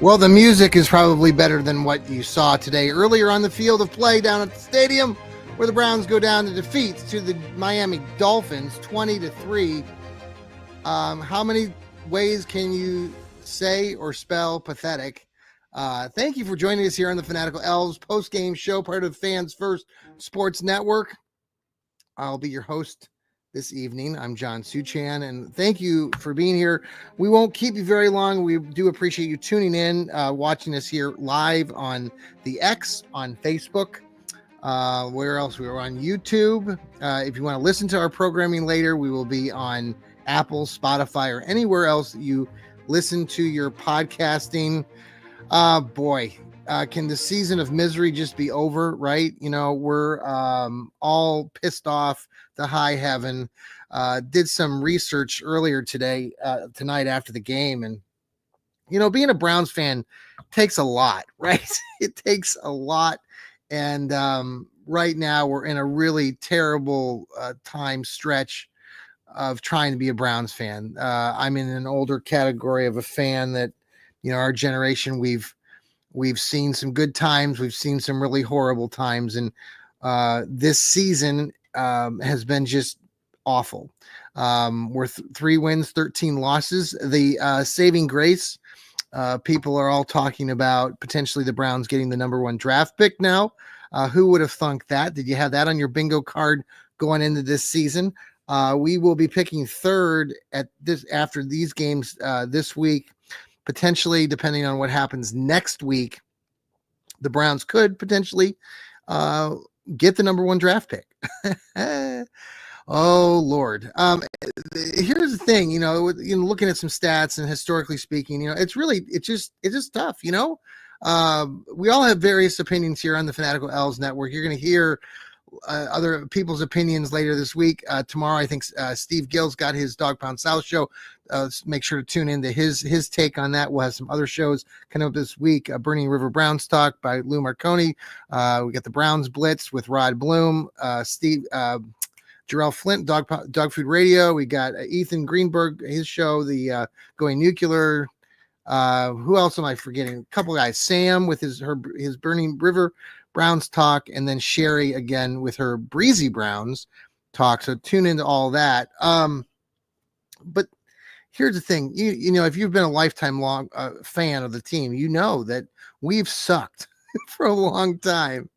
Well, the music is probably better than what you saw today earlier on the field of play down at the stadium, where the Browns go down to defeat to the Miami Dolphins 20-3. How many ways can you say or spell pathetic? Thank you for joining us here on the Fanatical Elfz Postgame show, part of Fans First Sports Network. I'll be your host this evening. I'm John Suchan, and thank you for being here. We won't keep you very long. We do appreciate you tuning in, watching us here live on the X, on Facebook. Where else? We are on YouTube. If you want to listen to our programming later, we will be on Apple, Spotify, or anywhere else that you listen to your podcasting. Can the season of misery just be over, right? You know, we're all pissed off to high heaven. Did some research earlier tonight after the game. And, you know, being a Browns fan takes a lot, right? It takes a lot. And right now we're in a really terrible time stretch of trying to be a Browns fan. I'm in an older category of a fan that, you know, our generation, we've seen some good times. We've seen some really horrible times. And this season has been just awful. We're 3 wins, 13 losses. The saving grace, people are all talking about potentially the Browns getting the number 1 draft pick now. Who would have thunk that? Did you have that on your bingo card going into this season? We will be picking 3rd after these games this week. Potentially, depending on what happens next week, the Browns could potentially get the number 1 draft pick. Oh, Lord. Here's the thing, you know, looking at some stats and historically speaking, you know, it's just tough, you know. We all have various opinions here on the Fanatical Elfz Network. You're going to hear other people's opinions later this week. Tomorrow, I think Steve Gill's got his Dog Pound South show. Make sure to tune into his take on that. We'll have some other shows coming up this week. Burning River Browns Talk by Lou Marconi. We got the Browns Blitz with Rod Bloom, Jarrell Flint, Dog Food Radio. We got Ethan Greenberg, his show, the Going Nuclear. Who else am I forgetting? A couple guys. Sam with his Burning River Browns Talk, and then Sherry again with her Breezy Browns Talk. So tune into all that. But here's the thing, you know, if you've been a lifetime long fan of the team, you know that we've sucked for a long time.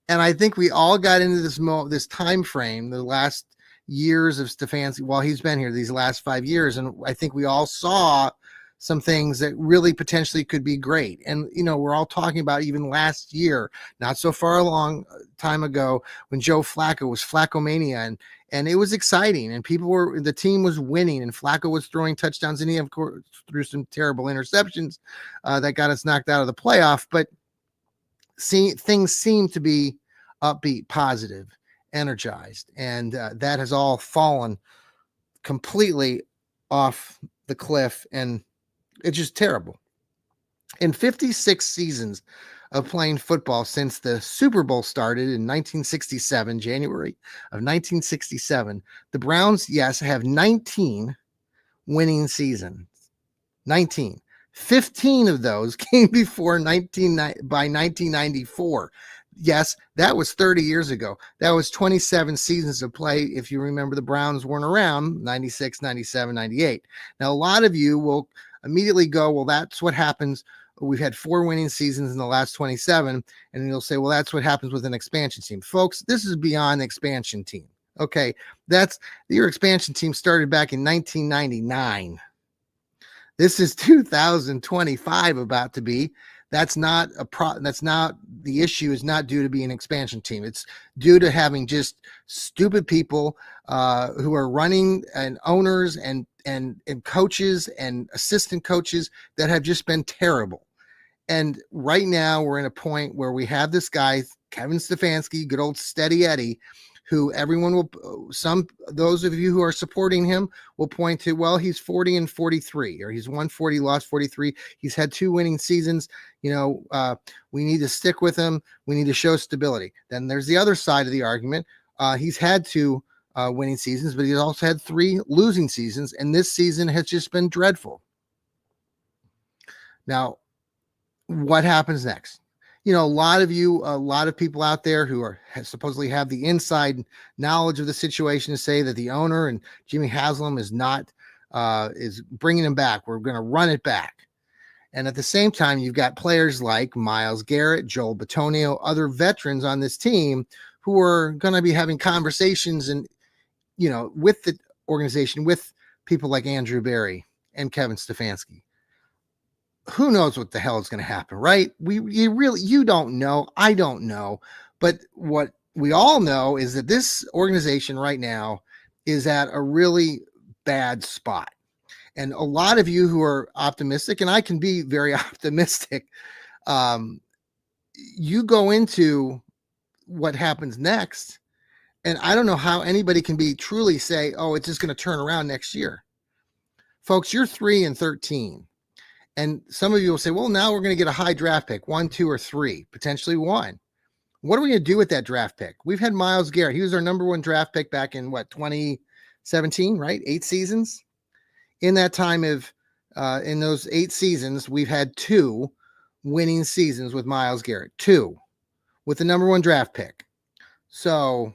And I think we all got into this time frame, the last years of Stefanski while he's been here, these last 5 years. And I think we all saw some things that really potentially could be great. And, you know, we're all talking about even last year, not so far along time ago, when Joe Flacco was Flacco-mania, and it was exciting, and the team was winning, and Flacco was throwing touchdowns, and he, of course, threw some terrible interceptions that got us knocked out of the playoff. But things seem to be upbeat, positive, energized, and that has all fallen completely off the cliff, and it's just terrible. In 56 seasons of playing football since the Super Bowl started in 1967, January of 1967, the Browns, yes, have 19 winning seasons. 19. 15 of those came before by 1994. Yes, that was 30 years ago. That was 27 seasons of play. If you remember, the Browns weren't around 96, 97, 98. Now, a lot of you will immediately go, well, that's what happens. We've had 4 winning seasons in the last 27. And you'll say, well, that's what happens with an expansion team. Folks, this is beyond the expansion team. Okay. Your expansion team started back in 1999. This is 2025 about to be. That's not the issue. Is not due to being an expansion team. It's due to having just stupid people who are running, and owners and coaches and assistant coaches that have just been terrible. And right now we're in a point where we have this guy, Kevin Stefanski, good old Steady Eddie, who those of you who are supporting him will point to, well, he's 40-43, or he's won 40, lost 43. He's had 2 winning seasons. You know, we need to stick with him. We need to show stability. Then there's the other side of the argument. He's had 2 winning seasons, but he's also had 3 losing seasons, and this season has just been dreadful. Now, what happens next? You know, a lot of people out there who are supposedly have the inside knowledge of the situation to say that the owner and Jimmy Haslam is not is bringing him back. We're going to run it back. And at the same time, you've got players like Myles Garrett, Joel Bitonio, other veterans on this team who are going to be having conversations and, you know, with the organization, with people like Andrew Berry and Kevin Stefanski. Who knows what the hell is going to happen, right? You don't know. I don't know. But what we all know is that this organization right now is at a really bad spot. And a lot of you who are optimistic, and I can be very optimistic, you go into what happens next, and I don't know how anybody can be truly say, oh, it's just going to turn around next year. Folks, you're 3-13. And some of you will say, well, now we're going to get a high draft pick, 1, 2, or 3, potentially 1. What are we going to do with that draft pick? We've had Myles Garrett. He was our number 1 draft pick back in 2017, right? 8 seasons. In that time in those 8 seasons, we've had 2 winning seasons with Myles Garrett, 2 with the number 1 draft pick. So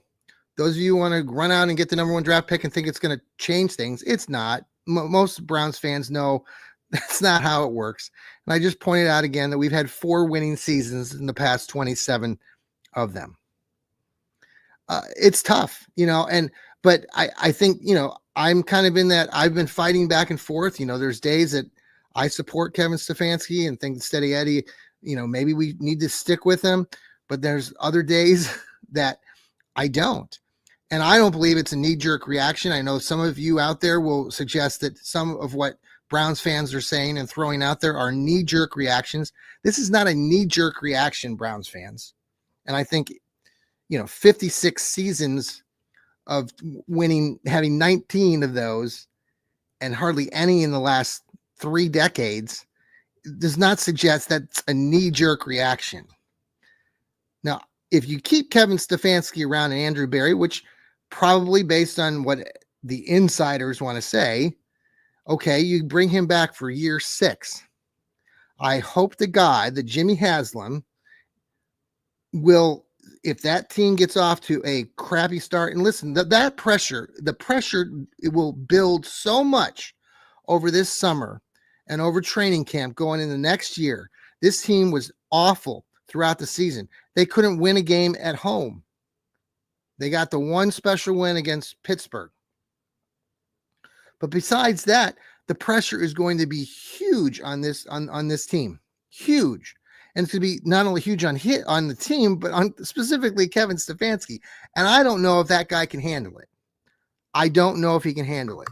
those of you who want to run out and get the number 1 draft pick and think it's going to change things, it's not. Most Browns fans know that's not how it works. And I just pointed out again that we've had 4 winning seasons in the past 27 of them. It's tough, you know, but I think, you know, I'm kind of in that I've been fighting back and forth. You know, there's days that I support Kevin Stefanski and think that Steady Eddie, you know, maybe we need to stick with him, but there's other days that I don't. And I don't believe it's a knee-jerk reaction. I know some of you out there will suggest that some of what Browns fans are saying and throwing out there are knee-jerk reactions. This is not a knee-jerk reaction, Browns fans. And I think, you know, 56 seasons of winning, having 19 of those and hardly any in the last 3 decades does not suggest that's a knee-jerk reaction. Now, if you keep Kevin Stefanski around and Andrew Berry, which probably based on what the insiders want to say, okay, you bring him back for year 6. I hope to God that Jimmy Haslam will, if that team gets off to a crappy start, and listen, the pressure, it will build so much over this summer and over training camp going into next year. This team was awful throughout the season. They couldn't win a game at home. They got the one special win against Pittsburgh. But besides that, the pressure is going to be huge on this team. Huge. And it's going to be not only huge on the team, but on specifically Kevin Stefanski. And I don't know if that guy can handle it. I don't know if he can handle it.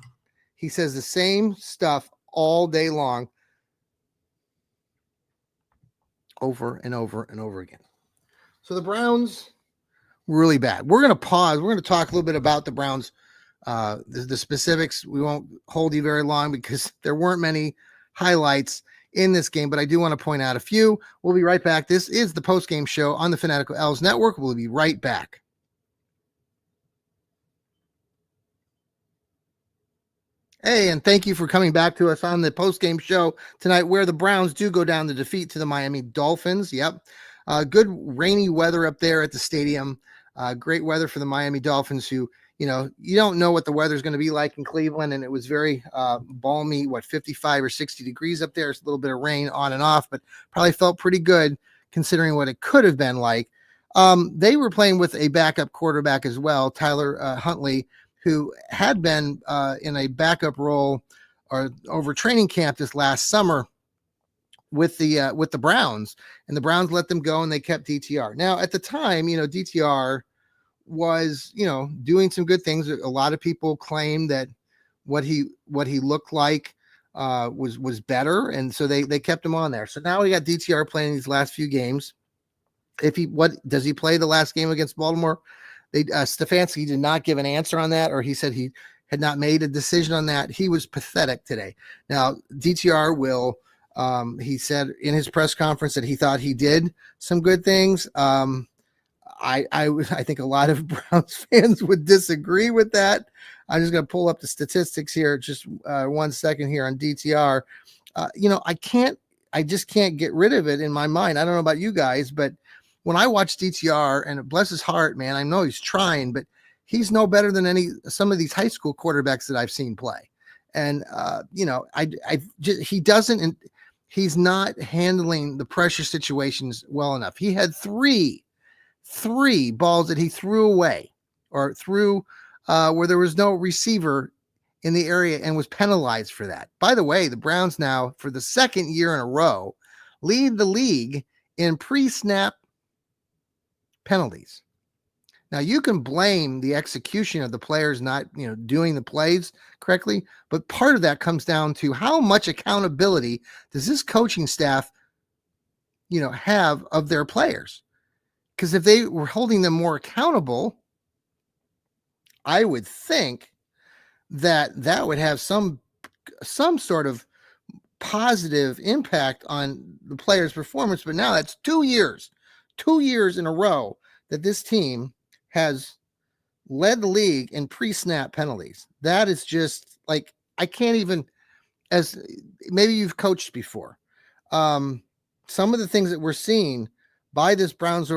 He says the same stuff all day long, over and over and over again. So the Browns, really bad. We're going to pause. We're going to talk a little bit about the Browns, the specifics. We won't hold you very long because there weren't many highlights in this game, but I do want to point out a few. We'll be right back. This is the post-game show on the Fanatical Elfz Network. We'll be right back. Hey, and thank you for coming back to us on the post-game show tonight, where the Browns do go down to defeat to the Miami Dolphins. Yep. Good rainy weather up there at the stadium. Great weather for the Miami Dolphins, who, you know, you don't know what the weather is going to be like in Cleveland. And it was very balmy, 55 or 60 degrees up there. It's a little bit of rain on and off, but probably felt pretty good considering what it could have been like. They were playing with a backup quarterback as well, Tyler Huntley, who had been in a backup role or over training camp this last summer with the Browns, and the Browns let them go and they kept DTR. Now at the time, you know, DTR was, you know, doing some good things. A lot of people claim that what he looked like was better, and so they kept him on there. So now we got DTR playing these last few games. What does he play the last game against Baltimore? Stefanski did not give an answer on that, or he said he had not made a decision on that. He was pathetic today. Now DTR will. He said in his press conference that he thought he did some good things. I think a lot of Browns fans would disagree with that. I'm just going to pull up the statistics here. Just 1 second here on DTR. You know, I can't I just can't get rid of it in my mind. I don't know about you guys, but when I watch DTR, and bless his heart, man, I know he's trying, but he's no better than some of these high school quarterbacks that I've seen play. And he's not handling the pressure situations well enough. He had three balls that he threw away or threw where there was no receiver in the area and was penalized for that. By the way, the Browns now, for the second year in a row, lead the league in pre-snap penalties. Now, you can blame the execution of the players not, doing the plays correctly, but part of that comes down to how much accountability does this coaching staff, have of their players? Because if they were holding them more accountable, I would think that would have some sort of positive impact on the player's performance. But now that's 2 years in a row that this team has led the league in pre-snap penalties. That is just like, I can't even, as maybe you've coached before. Some of the things that we're seeing by this Browns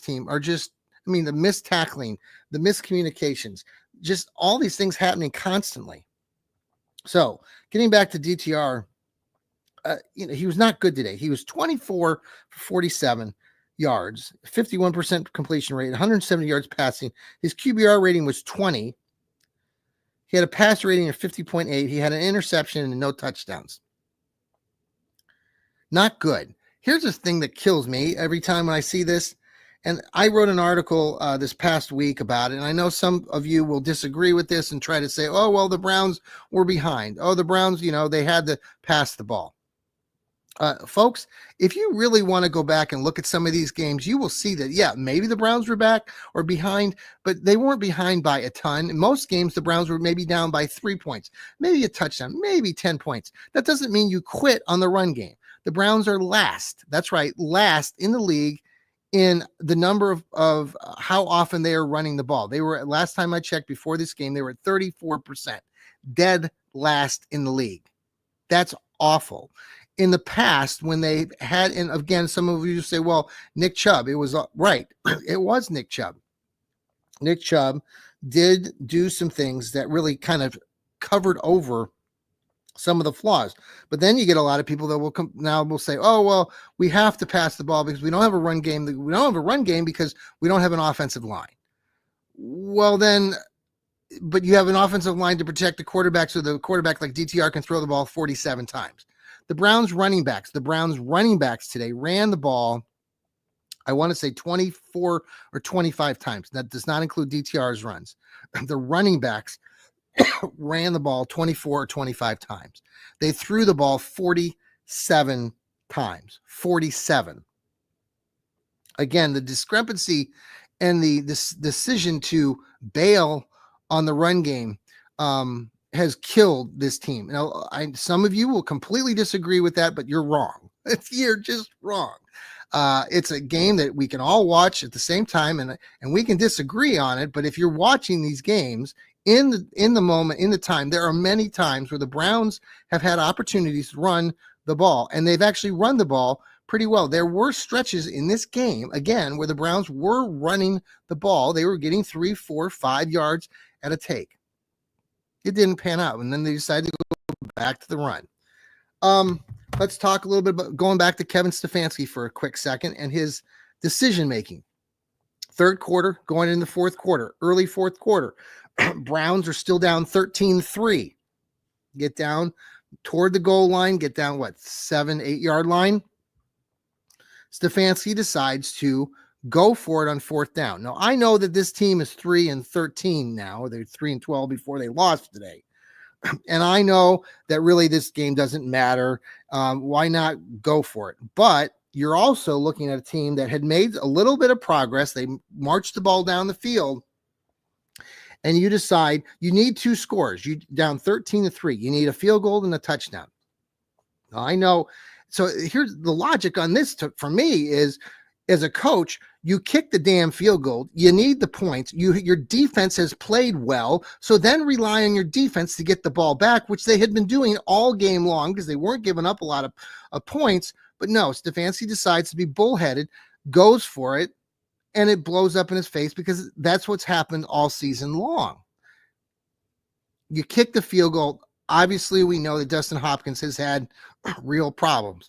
team are just, the missed tackling, the miscommunications, just all these things happening constantly. So getting back to DTR, he was not good today. He was 24 for 47 yards, 51% completion rate, 170 yards passing. His QBR rating was 20. He had a pass rating of 50.8. He had an interception and no touchdowns. Not good. Here's the thing that kills me every time when I see this. And I wrote an article this past week about it. And I know some of you will disagree with this and try to say, oh, well, the Browns were behind. Oh, the Browns, they had to pass the ball. Folks, if you really want to go back and look at some of these games, you will see that, yeah, maybe the Browns were back or behind, but they weren't behind by a ton. In most games, the Browns were maybe down by 3 points, maybe a touchdown, maybe 10 points. That doesn't mean you quit on the run game. The Browns are last. That's right, last in the league in the number of how often they are running the ball. They were, last time I checked before this game, they were at 34%, dead last in the league. That's awful. In the past, when they had, and again, some of you say, well, Nick Chubb, it was right. It was Nick Chubb. Nick Chubb did do some things that really kind of covered over some of the flaws. But then you get a lot of people that will say, oh, well, we have to pass the ball because we don't have a run game. We don't have a run game because we don't have an offensive line. Well, then, but you have an offensive line to protect the quarterback, so the quarterback like DTR can throw the ball 47 times. The Browns running backs today ran the ball, I want to say 24 or 25 times. That does not include DTR's runs. The running backs ran the ball 24 or 25 times. They threw the ball 47 times. 47. Again, the discrepancy and this decision to bail on the run game has killed this team. Now, some of you will completely disagree with that, but you're wrong. You're just wrong. It's a game that we can all watch at the same time, and we can disagree on it. But if you're watching these games in the moment, in the time, there are many times where the Browns have had opportunities to run the ball, and they've actually run the ball pretty well. There were stretches in this game, again, where the Browns were running the ball. They were getting 3, 4, 5 yards at a take. It didn't pan out, and then they decided to go back to the run. Let's talk a little bit about going back to Kevin Stefanski for a quick second and his decision-making. Third quarter, going into the fourth quarter, early fourth quarter. Browns are still down 13-3. Get down toward the goal line, get down, 7-8 yard line. Stefanski decides to go for it on fourth down. Now, I know that this team is 3-13 now. They're 3-12 before they lost today. And I know that really this game doesn't matter. Why not go for it? But you're also looking at a team that had made a little bit of progress. They marched the ball down the field. And you decide you need 2 scores. You down 13-3. You need a field goal and a touchdown. Now, I know. So here's the logic on this for me is as a coach, you kick the damn field goal. You need the points. Your defense has played well. So then rely on your defense to get the ball back, which they had been doing all game long because they weren't giving up a lot of points. But no, Stefanski decides to be bullheaded, goes for it, and it blows up in his face because that's what's happened all season long. You kick the field goal. Obviously, we know that Dustin Hopkins has had real problems.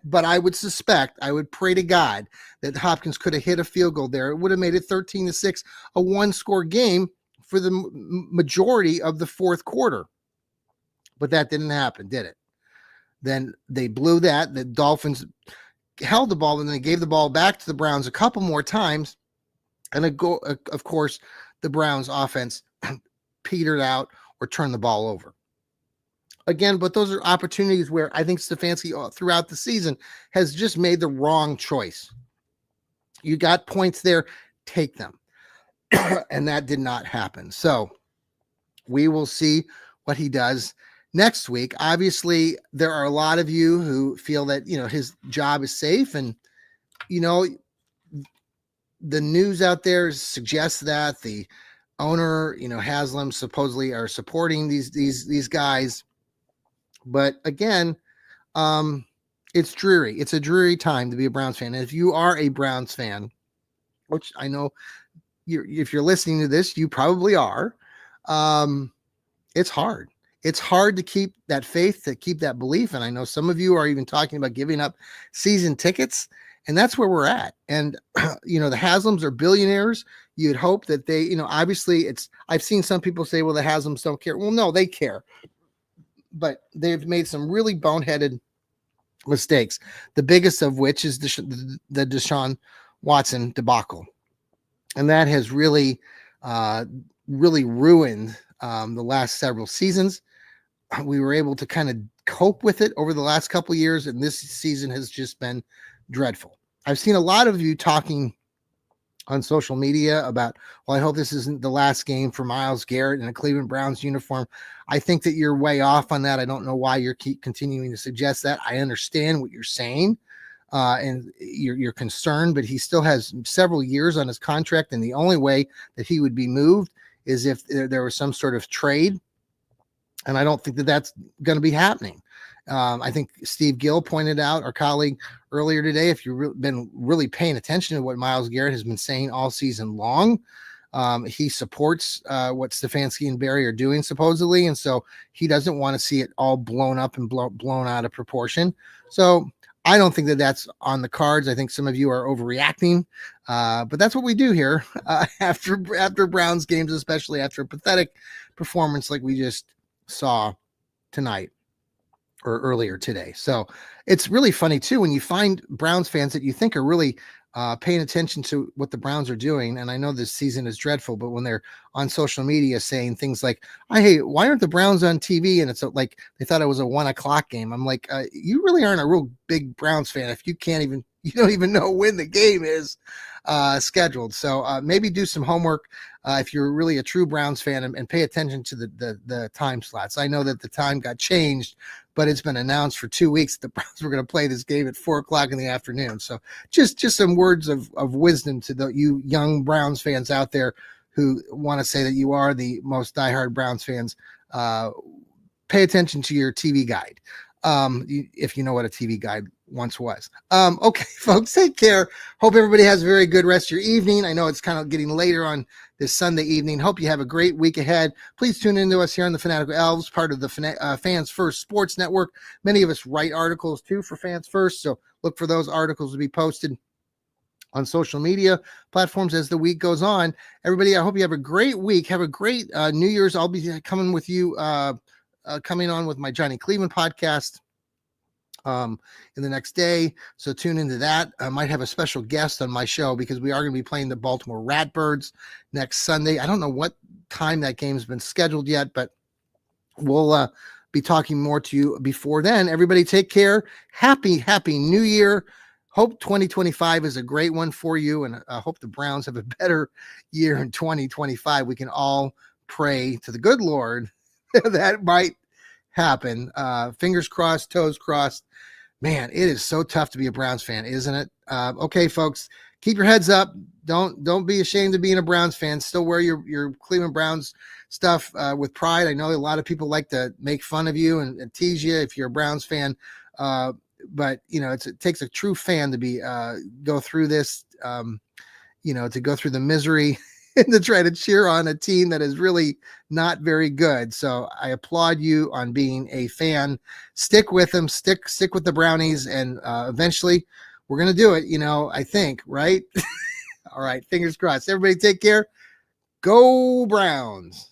But I would pray to God that Hopkins could have hit a field goal there. It would have made it 13-6, a one-score game for the majority of the fourth quarter. But that didn't happen, did it? Then they blew that. The Dolphins held the ball, and then they gave the ball back to the Browns a couple more times. And of course, the Browns offense petered out or turned the ball over. Again, but those are opportunities where I think Stefanski throughout the season has just made the wrong choice. You got points there, take them. And that did not happen. So we will see what he does next week. Obviously, there are a lot of you who feel that, his job is safe. And, the news out there suggests that the owner, Haslam supposedly are supporting these guys. But again, it's dreary. It's a dreary time to be a Browns fan. And if you are a Browns fan, which I know if you're listening to this, you probably are, it's hard. It's hard to keep that faith, to keep that belief. And I know some of you are even talking about giving up season tickets, and that's where we're at. And, the Haslams are billionaires. You'd hope that they, obviously I've seen some people say, well, the Haslams don't care. Well, no, they care. But they've made some really boneheaded mistakes, the biggest of which is the Deshaun Watson debacle. And that has really ruined the last several seasons. We were able to kind of cope with it over the last couple of years, and this season has just been dreadful. I've seen a lot of you talking on social media about, well, I hope this isn't the last game for Myles Garrett in a Cleveland Browns uniform. I think that you're way off on that. I don't know why you're continuing to suggest that. I understand what you're saying, and you're concerned, but he still has several years on his contract, and the only way that he would be moved is if there was some sort of trade, and I don't think that that's going to be happening. I think Steve Gill pointed out, our colleague, earlier today, if you've been really paying attention to what Myles Garrett has been saying all season long, he supports what Stefanski and Barry are doing, supposedly, and so he doesn't want to see it all blown up and blown out of proportion. So I don't think that that's on the cards. I think some of you are overreacting, but that's what we do here after Browns games, especially after a pathetic performance like we just saw tonight or earlier today. So it's really funny too when you find Browns fans that you think are really paying attention to what the Browns are doing. And I know this season is dreadful, but when they're on social media saying things like, hey, why aren't the Browns on TV? And it's like they thought it was a 1:00 game. I'm like, you really aren't a real big Browns fan if you don't even know when the game is scheduled. So maybe do some homework if you're really a true Browns fan and pay attention to the time slots. I know that the time got changed, but it's been announced for 2 weeks that the Browns were going to play this game at 4:00 in the afternoon. So just some words of wisdom to you young Browns fans out there who want to say that you are the most diehard Browns fans. Pay attention to your TV guide. If you know what a TV guide once was. Okay, folks, take care. Hope everybody has a very good rest of your evening. I know it's kind of getting later on this Sunday evening. Hope you have a great week ahead. Please tune into us here on the Fanatical Elfz, part of the Fans First Sports Network. Many of us write articles too for Fans First, so look for those articles to be posted on social media platforms as the week goes on. Everybody, I hope you have a great week. Have a great New Year's. I'll be coming with you, coming on with my Johnny Cleveland podcast in the next day. So tune into that. I might have a special guest on my show because we are going to be playing the Baltimore Ratbirds next Sunday. I don't know what time that game's been scheduled yet, but we'll be talking more to you before then. Everybody take care. Happy New Year. Hope 2025 is a great one for you, and I hope the Browns have a better year in 2025. We can all pray to the good Lord that might happen. Fingers crossed, toes crossed, Man, it is so tough to be a Browns fan, isn't it? Okay, folks, keep your heads up. Don't be ashamed of being a Browns fan. Still wear your Cleveland Browns stuff with pride. I know a lot of people like to make fun of you and tease you if you're a Browns fan, but it takes a true fan to be go through this. To go through the misery and to try to cheer on a team that is really not very good. So I applaud you on being a fan. Stick with them, stick with the Brownies, and eventually we're going to do it, I think, right? All right, fingers crossed. Everybody take care. Go Browns.